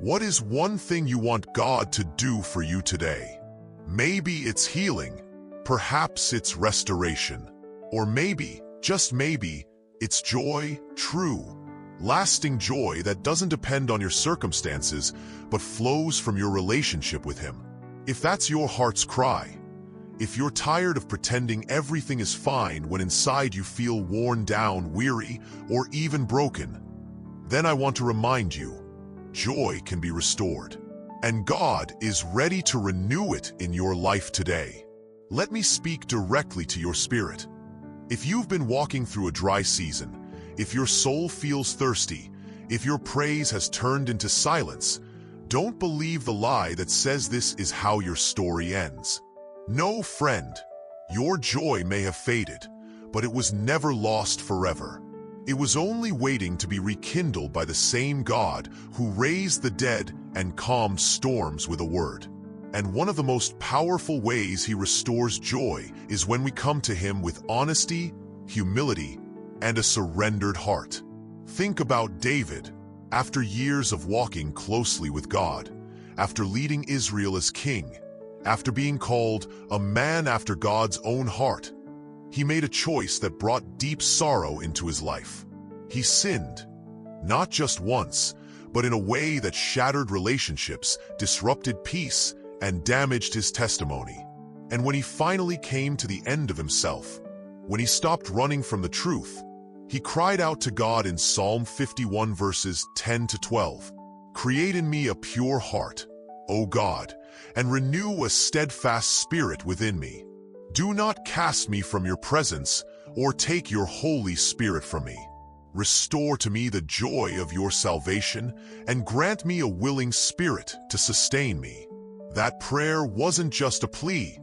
What is one thing you want God to do for you today? Maybe it's healing, perhaps it's restoration, or maybe, just maybe, it's joy, true, lasting joy that doesn't depend on your circumstances, but flows from your relationship with Him. If that's your heart's cry, if you're tired of pretending everything is fine when inside you feel worn down, weary, or even broken, then I want to remind you, joy can be restored, and God is ready to renew it in your life today. Let me speak directly to your spirit. If you've been walking through a dry season, if your soul feels thirsty, if your praise has turned into silence, don't believe the lie that says this is how your story ends. No, friend, your joy may have faded, but it was never lost forever. It was only waiting to be rekindled by the same God who raised the dead and calmed storms with a word. And one of the most powerful ways He restores joy is when we come to Him with honesty, humility, and a surrendered heart. Think about David. After years of walking closely with God, after leading Israel as king, after being called a man after God's own heart, he made a choice that brought deep sorrow into his life. He sinned, not just once, but in a way that shattered relationships, disrupted peace, and damaged his testimony. And when he finally came to the end of himself, when he stopped running from the truth, he cried out to God in Psalm 51 verses 10 to 12, "Create in me a pure heart, O God, and renew a steadfast spirit within me. Do not cast me from your presence, or take your Holy Spirit from me. Restore to me the joy of your salvation, and grant me a willing spirit to sustain me." That prayer wasn't just a plea,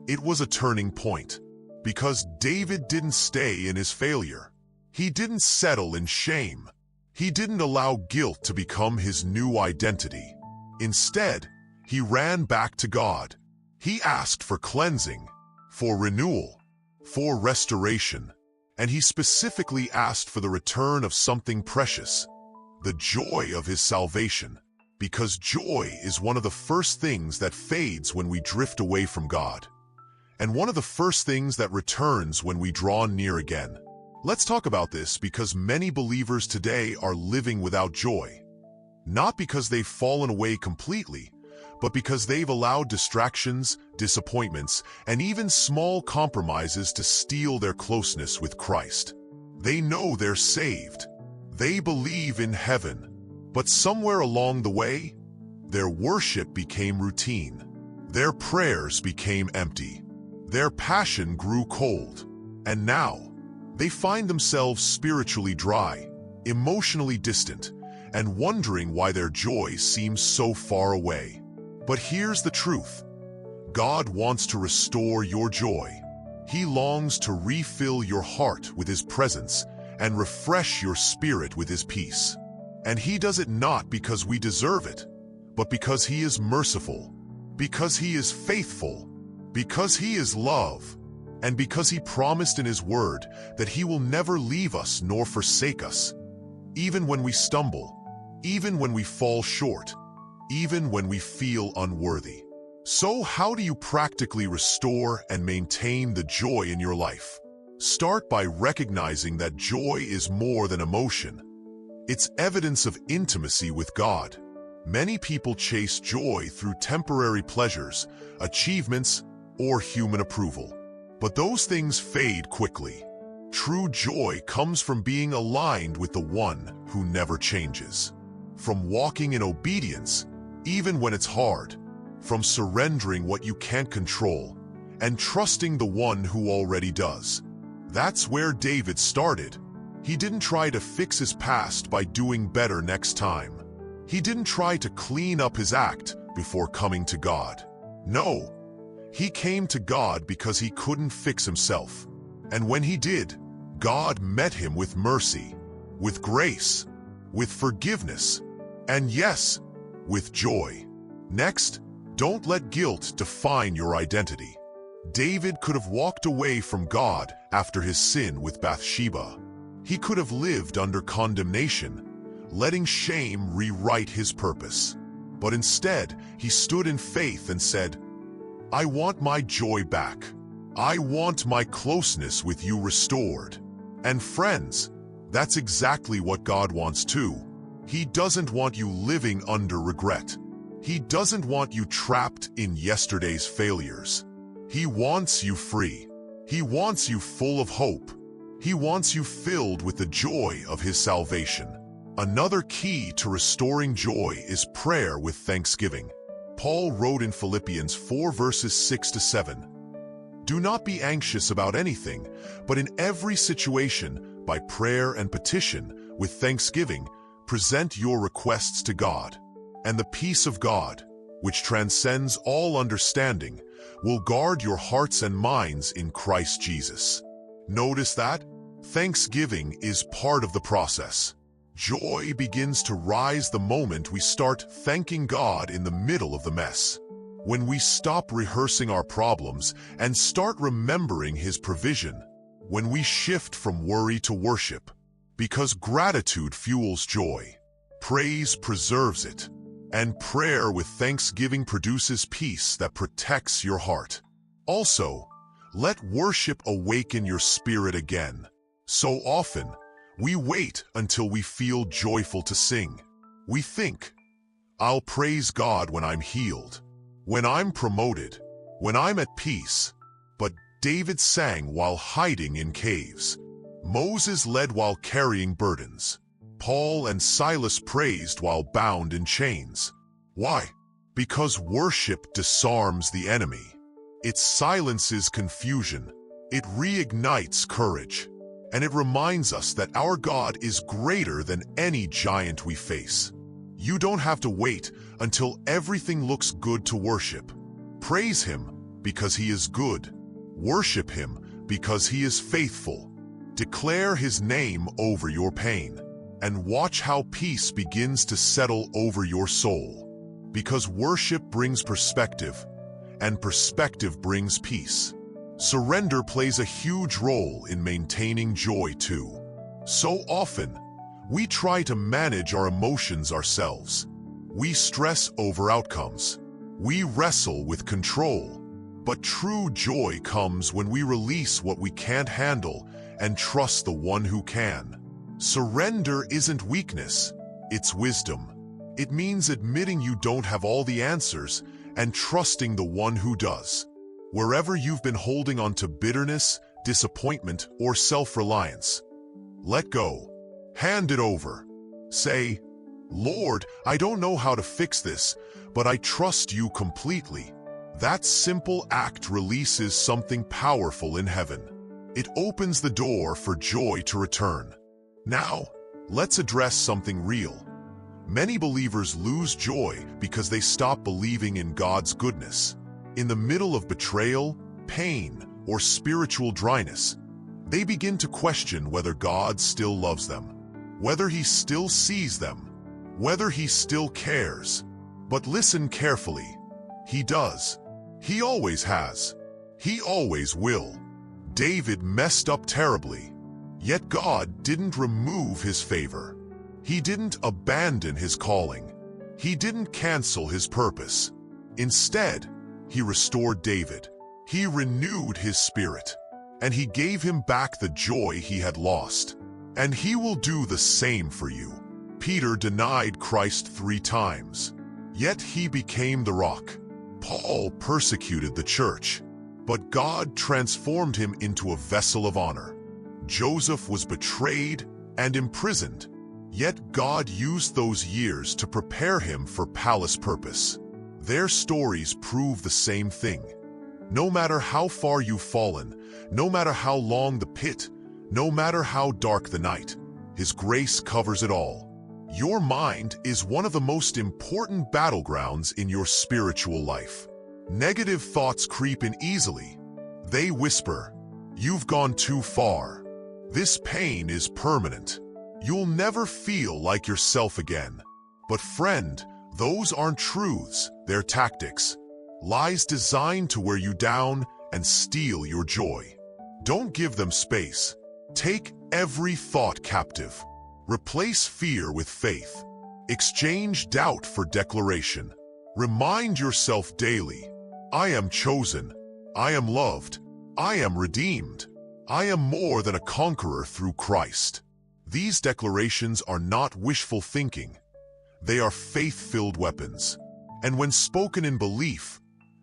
it was a turning point. Because David didn't stay in his failure. He didn't settle in shame. He didn't allow guilt to become his new identity. Instead, he ran back to God. He asked for cleansing, for renewal, for restoration, and he specifically asked for the return of something precious, the joy of his salvation. Because joy is one of the first things that fades when we drift away from God, and one of the first things that returns when we draw near again. Let's talk about this because many believers today are living without joy, not because they've fallen away completely, but because they've allowed distractions, disappointments, and even small compromises to steal their closeness with Christ. They know they're saved. They believe in heaven. But somewhere along the way, their worship became routine. Their prayers became empty. Their passion grew cold. And now, they find themselves spiritually dry, emotionally distant, and wondering why their joy seems so far away. But here's the truth. God wants to restore your joy. He longs to refill your heart with His presence and refresh your spirit with His peace. And He does it not because we deserve it, but because He is merciful, because He is faithful, because He is love, and because He promised in His word that He will never leave us nor forsake us, even when we stumble, even when we fall short, even when we feel unworthy. So how do you practically restore and maintain the joy in your life? Start by recognizing that joy is more than emotion. It's evidence of intimacy with God. Many people chase joy through temporary pleasures, achievements, or human approval. But those things fade quickly. True joy comes from being aligned with the One who never changes. From walking in obedience, even when it's hard. From surrendering what you can't control, and trusting the One who already does. That's where David started. He didn't try to fix his past by doing better next time. He didn't try to clean up his act before coming to God. No, he came to God because he couldn't fix himself. And when he did, God met him with mercy, with grace, with forgiveness, and yes, with joy. Next, don't let guilt define your identity. David could have walked away from God after his sin with Bathsheba. He could have lived under condemnation, letting shame rewrite his purpose. But instead, he stood in faith and said, "I want my joy back. I want my closeness with you restored." And friends, that's exactly what God wants too. He doesn't want you living under regret. He doesn't want you trapped in yesterday's failures. He wants you free. He wants you full of hope. He wants you filled with the joy of his salvation. Another key to restoring joy is prayer with thanksgiving. Paul wrote in Philippians 4 verses 6 to 7, "Do not be anxious about anything, but in every situation, by prayer and petition, with thanksgiving, present your requests to God. And the peace of God, which transcends all understanding, will guard your hearts and minds in Christ Jesus." Notice that? Thanksgiving is part of the process. Joy begins to rise the moment we start thanking God in the middle of the mess. When we stop rehearsing our problems and start remembering his provision. When we shift from worry to worship. Because gratitude fuels joy. Praise preserves it. And prayer with thanksgiving produces peace that protects your heart. Also, let worship awaken your spirit again. So often, we wait until we feel joyful to sing. We think, "I'll praise God when I'm healed, when I'm promoted, when I'm at peace." But David sang while hiding in caves. Moses led while carrying burdens. Paul and Silas praised while bound in chains. Why? Because worship disarms the enemy. It silences confusion. It reignites courage. And it reminds us that our God is greater than any giant we face. You don't have to wait until everything looks good to worship. Praise him because he is good. Worship him because he is faithful. Declare his name over your pain. And watch how peace begins to settle over your soul. Because worship brings perspective, and perspective brings peace. Surrender plays a huge role in maintaining joy too. So often, we try to manage our emotions ourselves. We stress over outcomes. We wrestle with control. But true joy comes when we release what we can't handle and trust the one who can. Surrender isn't weakness, it's wisdom. It means admitting you don't have all the answers and trusting the one who does. Wherever you've been holding on to bitterness, disappointment, or self-reliance, let go. Hand it over. Say, "Lord, I don't know how to fix this, but I trust you completely." That simple act releases something powerful in heaven. It opens the door for joy to return. Now, let's address something real. Many believers lose joy because they stop believing in God's goodness. In the middle of betrayal, pain, or spiritual dryness, they begin to question whether God still loves them, whether he still sees them, whether he still cares. But listen carefully. He does. He always has. He always will. David messed up terribly, yet God didn't remove his favor. He didn't abandon his calling. He didn't cancel his purpose. Instead, he restored David. He renewed his spirit, and he gave him back the joy he had lost. And he will do the same for you. Peter denied Christ 3 times, yet he became the rock. Paul persecuted the church, but God transformed him into a vessel of honor. Joseph was betrayed and imprisoned, yet God used those years to prepare him for palace purpose. Their stories prove the same thing. No matter how far you've fallen, no matter how long the pit, no matter how dark the night, his grace covers it all. Your mind is one of the most important battlegrounds in your spiritual life. Negative thoughts creep in easily. They whisper, "You've gone too far. This pain is permanent. You'll never feel like yourself again." But friend, those aren't truths, they're tactics. Lies designed to wear you down and steal your joy. Don't give them space. Take every thought captive. Replace fear with faith. Exchange doubt for declaration. Remind yourself daily, I am chosen, I am loved, I am redeemed, I am more than a conqueror through Christ. These declarations are not wishful thinking. They are faith-filled weapons. And when spoken in belief,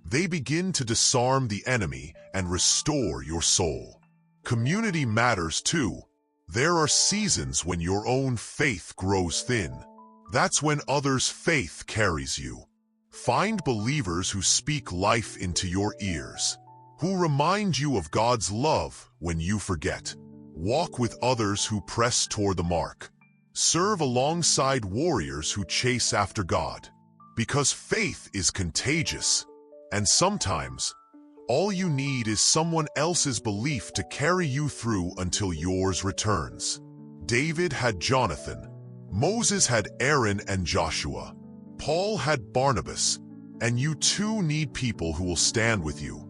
they begin to disarm the enemy and restore your soul. Community matters too. There are seasons when your own faith grows thin. That's when others' faith carries you. Find believers who speak life into your ears, who remind you of God's love when you forget. Walk with others who press toward the mark. Serve alongside warriors who chase after God. Because faith is contagious, and sometimes all you need is someone else's belief to carry you through until yours returns. David had Jonathan. Moses had Aaron and Joshua. Paul had Barnabas. And you too need people who will stand with you.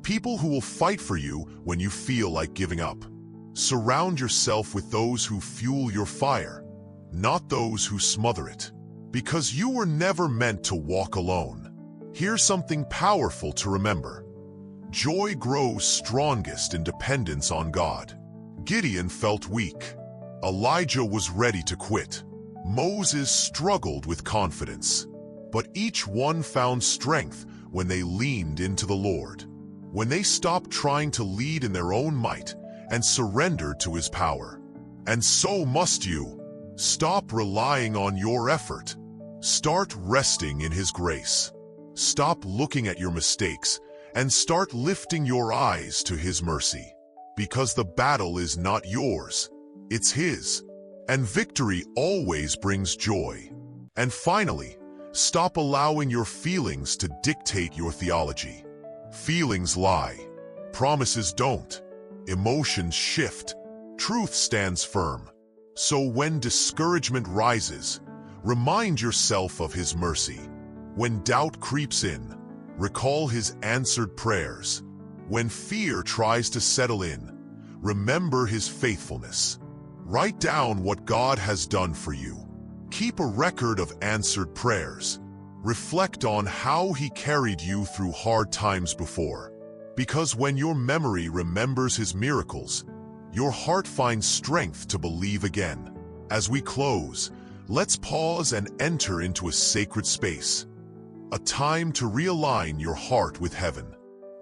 People who will fight for you when you feel like giving up. Surround yourself with those who fuel your fire, not those who smother it. Because you were never meant to walk alone. Here's something powerful to remember. Joy grows strongest in dependence on God. Gideon felt weak. Elijah was ready to quit. Moses struggled with confidence. But each one found strength when they leaned into the Lord. When they stopped trying to lead in their own might and surrendered to His power. And so must you. Stop relying on your effort. Start resting in His grace. Stop looking at your mistakes and start lifting your eyes to His mercy. Because the battle is not yours, it's His. And victory always brings joy. And finally, stop allowing your feelings to dictate your theology. Feelings lie. Promises don't. Emotions shift. Truth stands firm. So when discouragement rises, remind yourself of His mercy. When doubt creeps in, recall His answered prayers. When fear tries to settle in, remember His faithfulness. Write down what God has done for you. Keep a record of answered prayers. Reflect on how He carried you through hard times before. Because when your memory remembers His miracles, your heart finds strength to believe again. As we close, let's pause and enter into a sacred space. A time to realign your heart with heaven.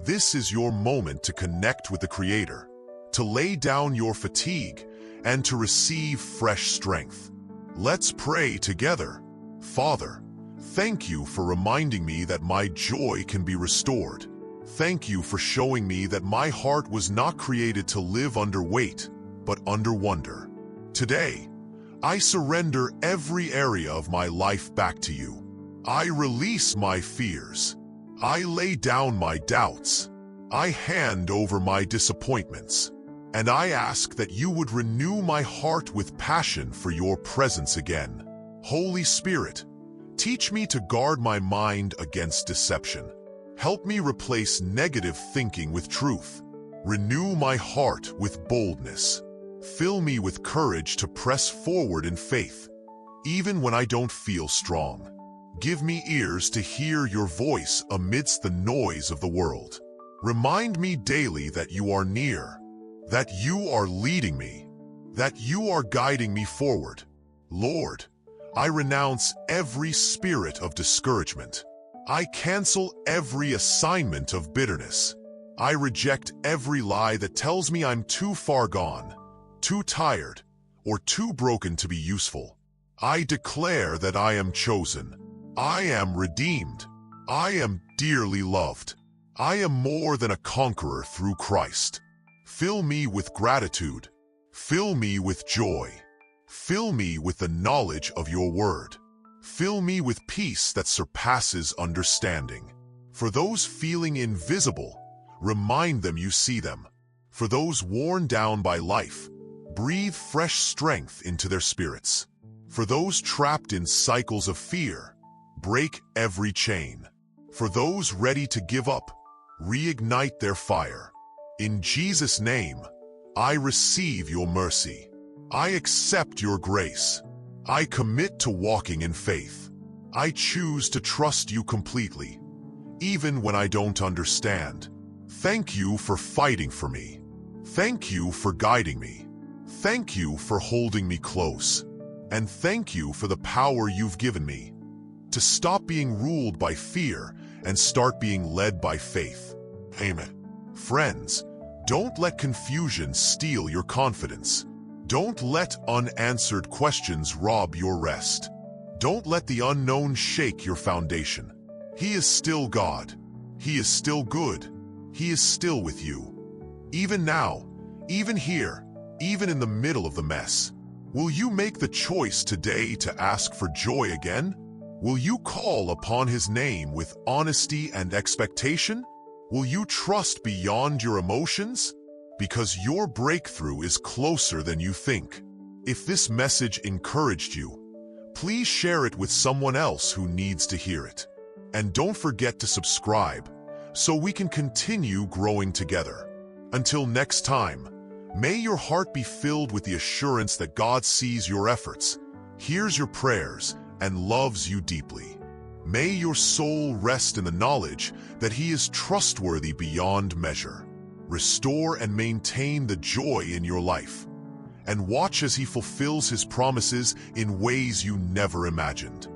This is your moment to connect with the Creator, to lay down your fatigue, and to receive fresh strength. Let's pray together. Father, thank You for reminding me that my joy can be restored. Thank You for showing me that my heart was not created to live under weight, but under wonder. Today, I surrender every area of my life back to You. I release my fears. I lay down my doubts. I hand over my disappointments. And I ask that You would renew my heart with passion for Your presence again. Holy Spirit, teach me to guard my mind against deception. Help me replace negative thinking with truth. Renew my heart with boldness. Fill me with courage to press forward in faith, even when I don't feel strong. Give me ears to hear Your voice amidst the noise of the world. Remind me daily that You are near, that You are leading me, that You are guiding me forward. Lord, I renounce every spirit of discouragement. I cancel every assignment of bitterness. I reject every lie that tells me I'm too far gone, too tired, or too broken to be useful. I declare that I am chosen. I am redeemed. I am dearly loved. I am more than a conqueror through Christ. Fill me with gratitude. Fill me with joy. Fill me with the knowledge of Your word. Fill me with peace that surpasses understanding. For those feeling invisible, remind them You see them. For those worn down by life, breathe fresh strength into their spirits. For those trapped in cycles of fear, break every chain. For those ready to give up, reignite their fire. In Jesus' name, I receive Your mercy. I accept Your grace. I commit to walking in faith. I choose to trust you completely, even when I don't understand. Thank you for fighting for me. Thank you for guiding me. Thank you for holding me close. And thank you for the power you've given me to stop being ruled by fear and start being led by faith. Amen. Friends, don't let confusion steal your confidence. Don't let unanswered questions rob your rest. Don't let the unknown shake your foundation. He is still God. He is still good. He is still with you. Even now, even here, even in the middle of the mess. Will you make the choice today to ask for joy again? Will you call upon His name with honesty and expectation? Will you trust beyond your emotions? Because your breakthrough is closer than you think. If this message encouraged you, please share it with someone else who needs to hear it. And don't forget to subscribe so we can continue growing together. Until next time, may your heart be filled with the assurance that God sees your efforts, hears your prayers, and loves you deeply. May your soul rest in the knowledge that He is trustworthy beyond measure. Restore and maintain the joy in your life, and watch as He fulfills His promises in ways you never imagined.